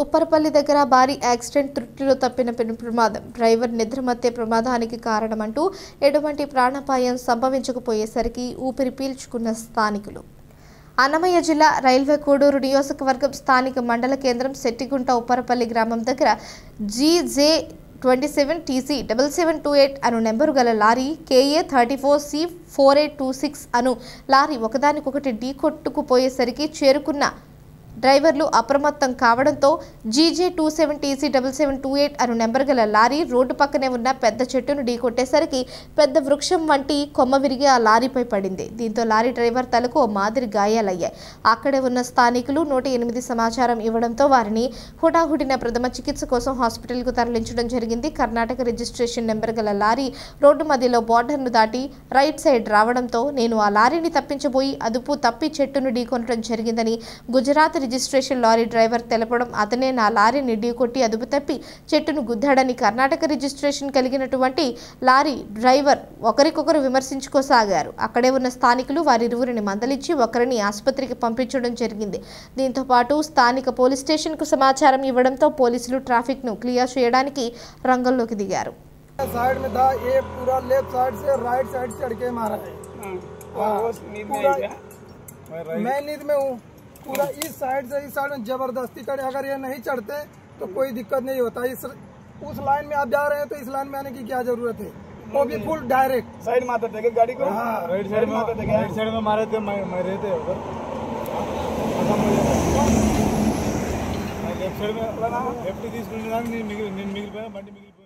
ఉప్పరపల్లి దగ్గర భారీ యాక్సిడెంట్ త్రుటిలో తప్పిన ప్రమాదం డ్రైవర్ నిద్రమత్తే ప్రమాదానికి కారణమంటూ ఎటువంటి ప్రాణాపాయం సంభవించకపోయేసరికి ఊపిరి పీల్చుకున్న స్థానికులు. అన్నమయ్య జిల్లా రైల్వే కోడూరు నియోజకవర్గం స్థానిక మండల కేంద్రం సెట్టిగుంట ఉప్పరపల్లి గ్రామం దగ్గర GJ27 TC 7728 అను నెంబరు గల లారీ KA 34C 4826 అను లారీ ఒకదానికొకటి ఢీకొట్టుకుపోయేసరికి చేరుకున్న డ్రైవర్లు అప్రమత్తం కావడంతో GJ27 TC 7728 అను నెంబర్ గల లారీ రోడ్డు పక్కనే ఉన్న పెద్ద చెట్టును ఢీకొట్టేసరికి పెద్ద వృక్షం వంటి కొమ్మ విరిగి ఆ లారీపై పడింది. దీంతో లారీ డ్రైవర్ తలకు ఓ మాదిరి గాయాలయ్యాయి. అక్కడే ఉన్న స్థానికులు 108 సమాచారం ఇవ్వడంతో వారిని హుటాహుటిన ప్రథమ చికిత్స కోసం హాస్పిటల్కు తరలించడం జరిగింది. కర్ణాటక రిజిస్ట్రేషన్ నెంబర్ గల లారీ రోడ్డు మధ్యలో బోర్డర్ను దాటి రైట్ సైడ్ రావడంతో నేను ఆ లారీని తప్పించబోయి అదుపు తప్పి చెట్టును ఢీకొనడం జరిగిందని గుజరాత్ రిజిస్ట్రేషన్ లారీ డ్రైవర్ తెలపడం, అతనే నా లారీని ఢీకొట్టి అదుపు తప్పి చెట్టును గుద్దాడని కర్ణాటక రిజిస్ట్రేషన్ కలిగినటువంటి లారీ డ్రైవర్ ఒకరికొకరు విమర్శించుకోసాగారు. అక్కడే ఉన్న స్థానికులు వారిరువురిని మందలించి ఒకరిని ఆసుపత్రికి పంపించడం జరిగింది. దీంతో పాటు స్థానిక పోలీస్ స్టేషన్కు సమాచారం ఇవ్వడంతో పోలీసులు ట్రాఫిక్ను క్లియర్ చేయడానికి రంగంలోకి దిగారు. पूरा इस साइड से इस साइड में जबरदस्ती करे, अगर ये नहीं चढ़ते तो कोई दिक्कत नहीं होता। उस लाइन में आप जा रहे हैं तो इस लाइन में आने की क्या जरूरत है? वो भी फुल डायरेक्ट साइड में आते थे गाड़ी को। हाँ, राइट साइड में आते थे, राइट साइड में मारे थे, मैं रहते उधर लेफ्ट साइड में लेफ्ट తీసుకుని మిగిలిపోయా బండి మిగిలిపోయా